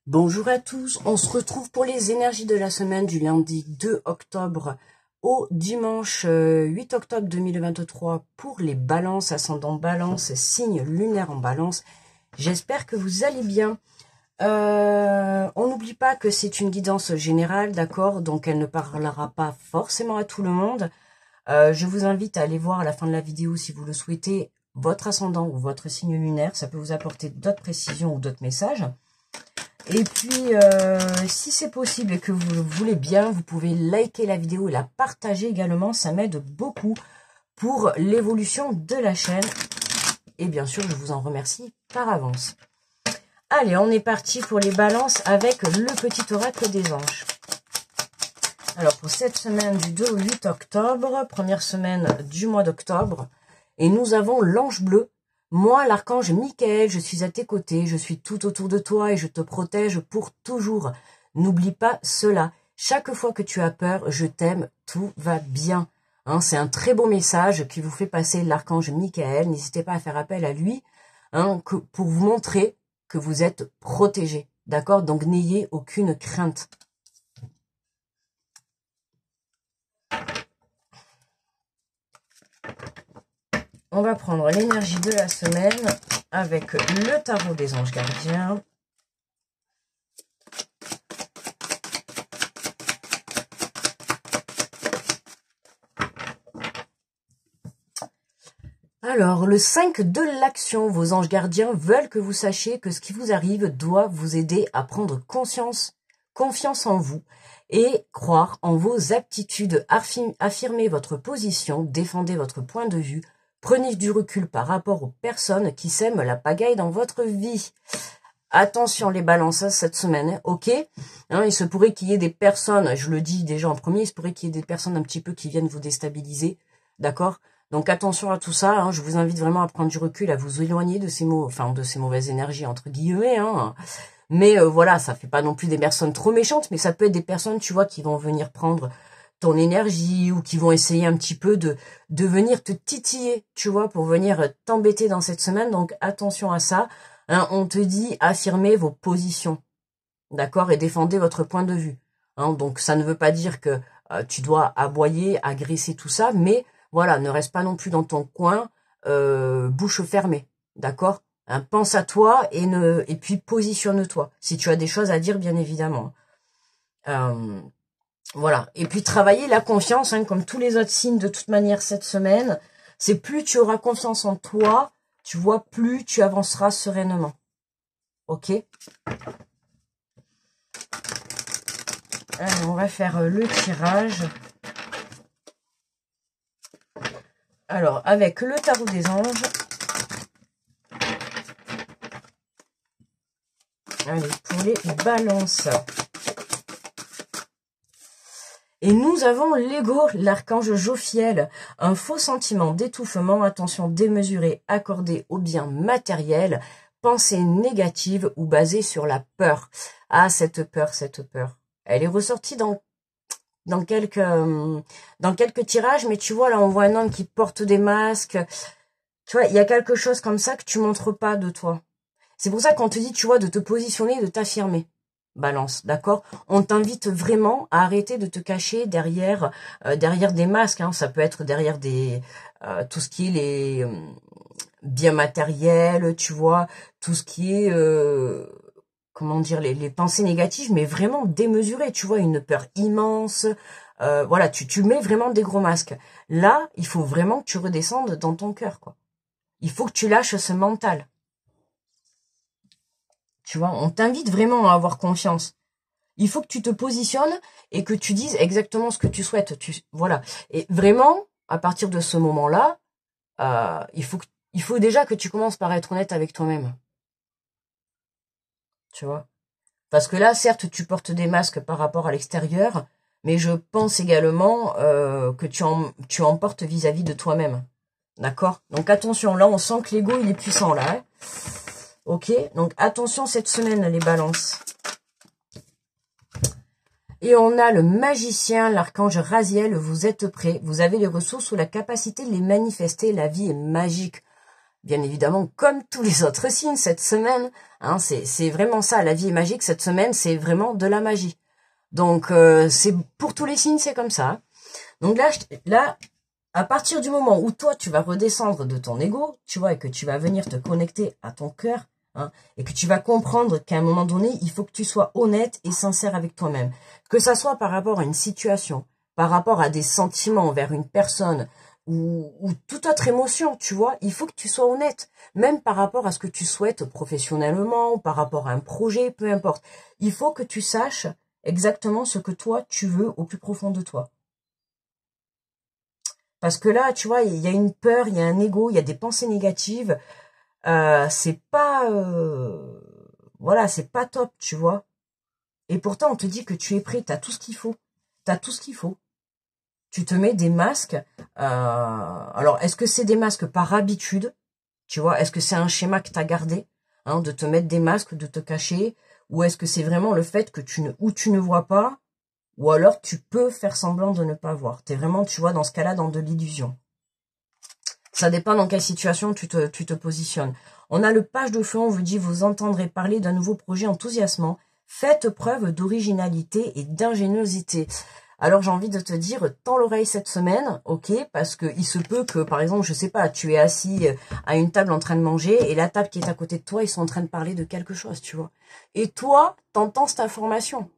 Bonjour à tous, on se retrouve pour les énergies de la semaine du lundi 2 octobre au dimanche 8 octobre 2023 pour les balances, ascendant balance, signe lunaire en balance. J'espère que vous allez bien. On n'oublie pas que c'est une guidance générale, d'accord? Donc elle ne parlera pas forcément à tout le monde. Je vous invite à aller voir à la fin de la vidéo, si vous le souhaitez, votre ascendant ou votre signe lunaire. Ça peut vous apporter d'autres précisions ou d'autres messages. Et puis, si c'est possible et que vous le voulez bien, vous pouvez liker la vidéo et la partager également. Ça m'aide beaucoup pour l'évolution de la chaîne. Et bien sûr, je vous en remercie par avance. Allez, on est parti pour les balances avec le petit oracle des anges. Alors, pour cette semaine du 2 au 8 octobre, première semaine du mois d'octobre, et nous avons l'ange bleu. Moi, l'archange Michael, je suis à tes côtés, je suis tout autour de toi et je te protège pour toujours. N'oublie pas cela. Chaque fois que tu as peur, je t'aime, tout va bien. Hein, c'est un très beau message qui vous fait passer l'archange Michael. N'hésitez pas à faire appel à lui pour vous montrer que vous êtes protégé. D'accord? Donc, n'ayez aucune crainte. On va prendre l'énergie de la semaine avec le tarot des anges gardiens. Alors, le 5 de l'action, vos anges gardiens veulent que vous sachiez que ce qui vous arrive doit vous aider à prendre confiance en vous et croire en vos aptitudes. Affirmez votre position, défendez votre point de vue. Prenez du recul par rapport aux personnes qui sèment la pagaille dans votre vie. Attention les balances cette semaine, ok? Il se pourrait qu'il y ait des personnes, je le dis déjà en premier, il se pourrait qu'il y ait des personnes un petit peu qui viennent vous déstabiliser, d'accord? Donc attention à tout ça, je vous invite vraiment à prendre du recul, à vous éloigner de ces de ces mauvaises énergies entre guillemets, Mais voilà, ça fait pas non plus des personnes trop méchantes, mais ça peut être des personnes, tu vois, qui vont venir prendre ton énergie ou qui vont essayer un petit peu de venir te titiller, tu vois, pour venir t'embêter dans cette semaine. Donc, attention à ça. On te dit affirmez vos positions, d'accord, et défendez votre point de vue. Donc, ça ne veut pas dire que tu dois aboyer, agresser, tout ça, mais voilà, ne reste pas non plus dans ton coin, bouche fermée, d'accord? Pense à toi et puis positionne-toi, si tu as des choses à dire, bien évidemment. Voilà. Et puis travailler la confiance, comme tous les autres signes de toute manière cette semaine, c'est plus tu auras confiance en toi, tu vois, plus tu avanceras sereinement. Ok? Alors, on va faire le tirage. Alors, avec le tarot des anges. Allez, pour les balances. Et nous avons l'ego, l'archange Jophiel, un faux sentiment d'étouffement, attention démesurée accordée aux biens matériels, pensée négative ou basée sur la peur. Ah, cette peur. Elle est ressortie dans quelques tirages, mais tu vois, là, on voit un homme qui porte des masques. Tu vois, il y a quelque chose comme ça que tu montres pas de toi. C'est pour ça qu'on te dit, tu vois, de te positionner, de t'affirmer. Balance, d'accord? On t'invite vraiment à arrêter de te cacher derrière des masques. Ça peut être derrière tout ce qui est les biens matériels, tu vois, tout ce qui est comment dire, les pensées négatives, mais vraiment démesurées, tu vois, une peur immense. Voilà, tu mets vraiment des gros masques. Là, il faut vraiment que tu redescendes dans ton cœur, quoi. Il faut que tu lâches ce mental. Tu vois, on t'invite vraiment à avoir confiance. Il faut que tu te positionnes et que tu dises exactement ce que tu souhaites. Voilà. Et vraiment, à partir de ce moment-là, il faut déjà que tu commences par être honnête avec toi-même. Tu vois. Parce que là, certes, tu portes des masques par rapport à l'extérieur, mais je pense également que tu en portes vis-à-vis de toi-même. D'accord? Donc attention, là, on sent que l'ego, il est puissant, là. Ok? Donc attention cette semaine, les balances. Et on a le magicien, l'archange Raziel, vous êtes prêts, vous avez les ressources ou la capacité de les manifester, la vie est magique. bien évidemment, comme tous les autres signes cette semaine. Hein, c'est vraiment ça, la vie est magique. Cette semaine, c'est vraiment de la magie. Donc, c'est pour tous les signes, c'est comme ça. Donc là, à partir du moment où toi, tu vas redescendre de ton ego, tu vois, et que tu vas venir te connecter à ton cœur, hein, et que tu vas comprendre qu'à un moment donné, il faut que tu sois honnête et sincère avec toi-même. Que ça soit par rapport à une situation, par rapport à des sentiments envers une personne, ou toute autre émotion, tu vois, il faut que tu sois honnête, même par rapport à ce que tu souhaites professionnellement, ou par rapport à un projet, peu importe. Il faut que tu saches exactement ce que toi, tu veux au plus profond de toi. Parce que là, tu vois, il y a une peur, il y a un ego, il y a des pensées négatives. C'est pas... voilà, c'est pas top, tu vois. Et pourtant, on te dit que tu es prêt, t'as tout ce qu'il faut. T'as tout ce qu'il faut. Tu te mets des masques. Alors, est-ce que c'est des masques par habitude? Tu vois, est-ce que c'est un schéma que t'as gardé, hein, de te mettre des masques, de te cacher? Ou est-ce que c'est vraiment le fait que tu ne vois pas, ou alors tu peux faire semblant de ne pas voir. T'es vraiment, tu vois, dans ce cas-là, dans de l'illusion. Ça dépend dans quelle situation tu te positionnes. On a le page de feu, on vous dit, vous entendrez parler d'un nouveau projet enthousiasmant. Faites preuve d'originalité et d'ingéniosité. Alors j'ai envie de te dire, tends l'oreille cette semaine, ok, parce que il se peut que, par exemple, je sais pas, tu es assis à une table en train de manger et la table qui est à côté de toi, ils sont en train de parler de quelque chose, tu vois. Et toi, t'entends cette information.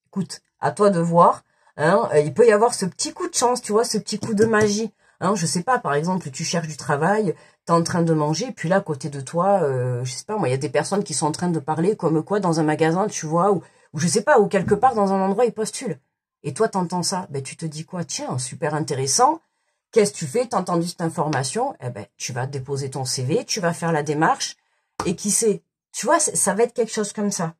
Écoute, à toi de voir. Hein, il peut y avoir ce petit coup de chance, tu vois, ce petit coup de magie. Hein, je sais pas, par exemple, tu cherches du travail, tu es en train de manger, puis là, à côté de toi, je sais pas, moi, il y a des personnes qui sont en train de parler comme quoi dans un magasin, tu vois, ou je sais pas, ou quelque part dans un endroit, ils postulent. Et toi, t'entends ça, ben tu te dis quoi? Tiens, super intéressant. Qu'est-ce que tu fais? T'as entendu cette information? Eh ben, tu vas déposer ton CV, tu vas faire la démarche, et qui sait? Tu vois, ça va être quelque chose comme ça.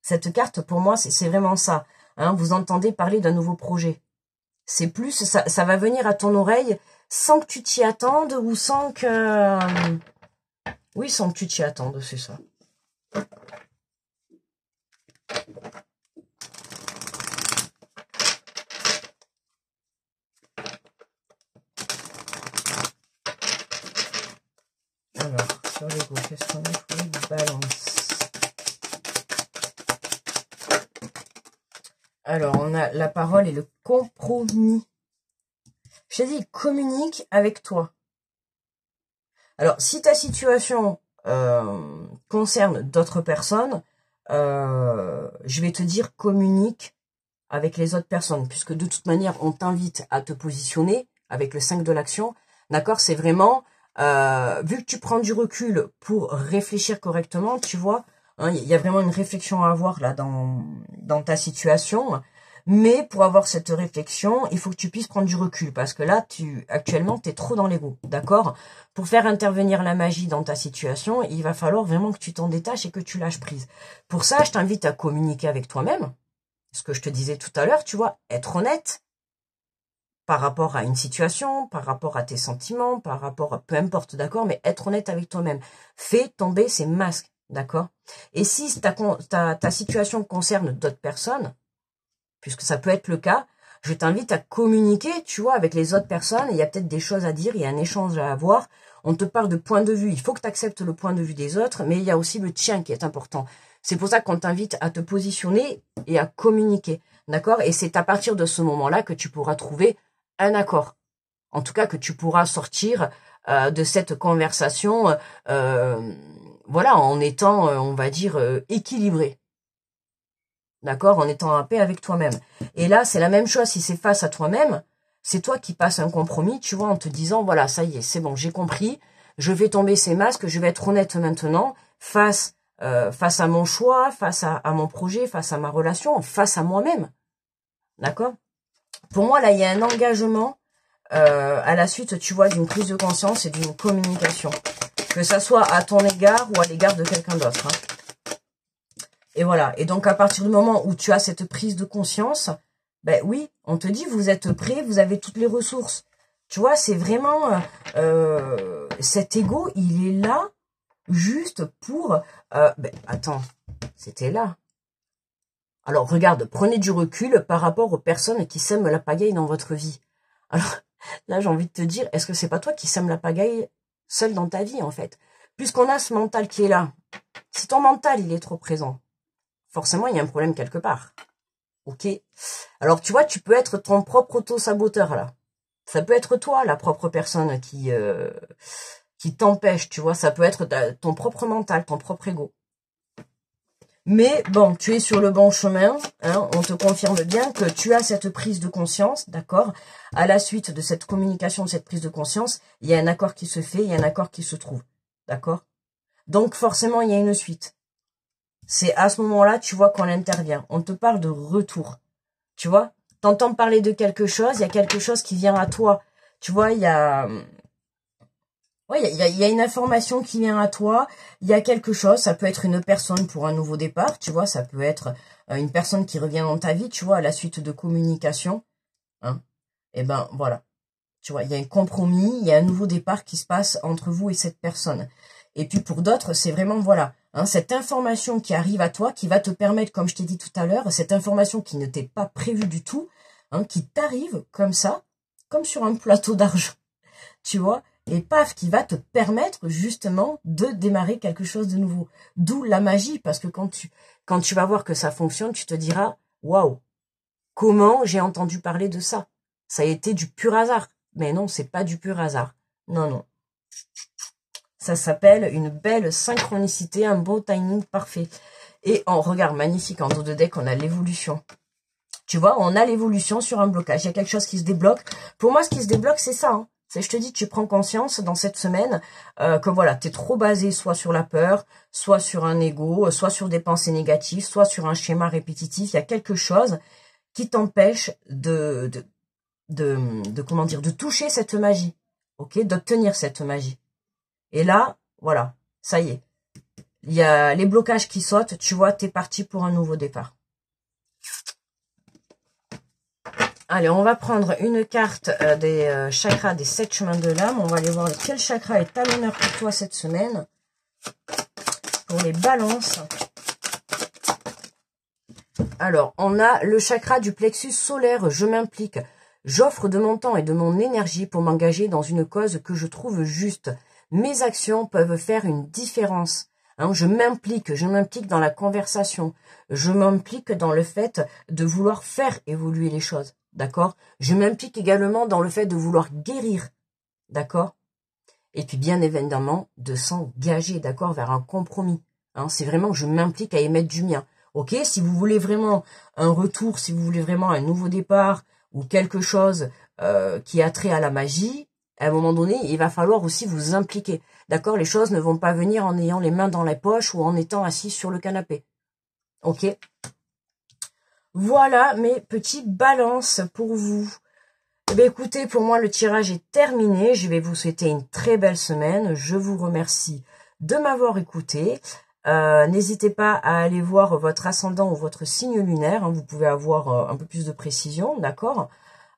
Cette carte, pour moi, c'est vraiment ça. Hein, vous entendez parler d'un nouveau projet. C'est plus, ça va venir à ton oreille sans que tu t'y attendes ou sans que... oui, sans que tu t'y attendes, c'est ça. Alors, sur l'ego, qu'est-ce qu'on a pour les balances? Alors, on a la parole et le compromis. Je t'ai dit, communique avec toi. Alors, si ta situation concerne d'autres personnes, je vais te dire communique avec les autres personnes, puisque de toute manière, on t'invite à te positionner avec le 5 de l'action. D'accord? C'est vraiment, vu que tu prends du recul pour réfléchir correctement, tu vois, hein, y a vraiment une réflexion à avoir là dans ta situation. Mais pour avoir cette réflexion, il faut que tu puisses prendre du recul, parce que là, actuellement, tu es trop dans l'ego, d'accord? Pour faire intervenir la magie dans ta situation, il va falloir vraiment que tu t'en détaches et que tu lâches prise. Pour ça, je t'invite à communiquer avec toi-même, ce que je te disais tout à l'heure, tu vois, être honnête par rapport à une situation, par rapport à tes sentiments, par rapport à peu importe, d'accord, mais être honnête avec toi-même. Fais tomber ces masques, d'accord? Et si ta situation concerne d'autres personnes, puisque ça peut être le cas, je t'invite à communiquer, tu vois, avec les autres personnes. Il y a peut-être des choses à dire, il y a un échange à avoir. On te parle de point de vue. Il faut que tu acceptes le point de vue des autres, mais il y a aussi le tien qui est important. C'est pour ça qu'on t'invite à te positionner et à communiquer, d'accord? Et c'est à partir de ce moment-là que tu pourras trouver un accord. En tout cas, que tu pourras sortir de cette conversation, voilà, en étant, on va dire, équilibré. D'accord? En étant en paix avec toi-même. Et là, c'est la même chose. Si c'est face à toi-même, c'est toi qui passes un compromis, tu vois, en te disant, voilà, ça y est, c'est bon, j'ai compris. Je vais tomber ces masques. Je vais être honnête maintenant face à mon choix, face à mon projet, face à ma relation, face à moi-même. D'accord? Pour moi, là, il y a un engagement à la suite, tu vois, d'une prise de conscience et d'une communication. Que ça soit à ton égard ou à l'égard de quelqu'un d'autre. Hein. Et voilà. Et donc, à partir du moment où tu as cette prise de conscience, ben oui, on te dit, vous êtes prêt, vous avez toutes les ressources. Tu vois, c'est vraiment... cet ego, il est là juste pour... ben, attends, c'était là. Alors, regarde, prenez du recul par rapport aux personnes qui sèment la pagaille dans votre vie. Alors, Là, j'ai envie de te dire, est-ce que c'est pas toi qui sème la pagaille seul dans ta vie, en fait? Puisqu'on a ce mental qui est là, si ton mental, il est trop présent, forcément, il y a un problème quelque part. Ok? Alors, tu vois, tu peux être ton propre auto-saboteur, là. Ça peut être toi, la propre personne qui t'empêche, tu vois. Ça peut être ton propre mental, ton propre ego. Mais bon, tu es sur le bon chemin, hein, on te confirme bien que tu as cette prise de conscience, d'accord? À la suite de cette communication, de cette prise de conscience, il y a un accord qui se fait, il y a un accord qui se trouve, d'accord? Donc forcément, il y a une suite. C'est à ce moment-là, tu vois, qu'on intervient. On te parle de retour, tu vois? T'entends parler de quelque chose, il y a quelque chose qui vient à toi. Tu vois, il y a... Ouais, il y a une information qui vient à toi, il y a quelque chose, ça peut être une personne pour un nouveau départ, tu vois, ça peut être une personne qui revient dans ta vie, tu vois, à la suite de communication, hein. Et ben voilà, tu vois, il y a un compromis, il y a un nouveau départ qui se passe entre vous et cette personne. Et puis pour d'autres, c'est vraiment, voilà, hein, cette information qui arrive à toi, qui va te permettre, comme je t'ai dit tout à l'heure, cette information qui ne t'est pas prévue du tout, hein, qui t'arrive comme ça, comme sur un plateau d'argent, tu vois, et paf, qui va te permettre justement de démarrer quelque chose de nouveau. D'où la magie, parce que quand tu vas voir que ça fonctionne, tu te diras, waouh, comment j'ai entendu parler de ça? Ça a été du pur hasard. Mais non, c'est pas du pur hasard. Non, non. Ça s'appelle une belle synchronicité, un beau timing parfait. Et on regarde, magnifique, en dos de deck, on a l'évolution. Tu vois, on a l'évolution sur un blocage. Il y a quelque chose qui se débloque. Pour moi, ce qui se débloque, c'est ça, hein. C'est, je te dis, tu prends conscience dans cette semaine que voilà, tu es trop basé soit sur la peur, soit sur un ego, soit sur des pensées négatives, soit sur un schéma répétitif. Il y a quelque chose qui t'empêche comment dire, de toucher cette magie, ok, d'obtenir cette magie. Et là, voilà, ça y est. Il y a les blocages qui sautent, tu vois, t'es parti pour un nouveau départ. Allez, on va prendre une carte des chakras des 7 chemins de l'âme. On va aller voir quel chakra est à l'honneur pour toi cette semaine. Pour les balances. Alors, on a le chakra du plexus solaire. Je m'implique. J'offre de mon temps et de mon énergie pour m'engager dans une cause que je trouve juste. Mes actions peuvent faire une différence. Hein, je m'implique dans la conversation. Je m'implique dans le fait de vouloir faire évoluer les choses. D'accord? Je m'implique également dans le fait de vouloir guérir. D'accord? Et puis, bien évidemment, de s'engager, d'accord, vers un compromis. Hein, c'est vraiment, je m'implique à émettre du mien. Ok? Si vous voulez vraiment un retour, si vous voulez vraiment un nouveau départ ou quelque chose qui a trait à la magie, à un moment donné, il va falloir aussi vous impliquer. D'accord? Les choses ne vont pas venir en ayant les mains dans la poche ou en étant assis sur le canapé. Ok? Voilà mes petits balances pour vous. Eh bien, écoutez, pour moi, le tirage est terminé. Je vais vous souhaiter une très belle semaine. Je vous remercie de m'avoir écouté. N'hésitez pas à aller voir votre ascendant ou votre signe lunaire. Hein, vous pouvez avoir un peu plus de précision, d'accord?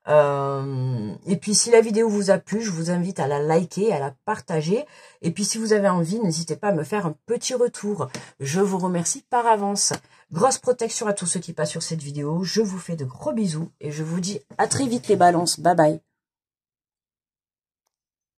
Et puis, si la vidéo vous a plu, je vous invite à la liker, à la partager. Et puis, si vous avez envie, n'hésitez pas à me faire un petit retour. Je vous remercie par avance. Grosse protection à tous ceux qui passent sur cette vidéo. Je vous fais de gros bisous et je vous dis à très vite les balances. Bye bye.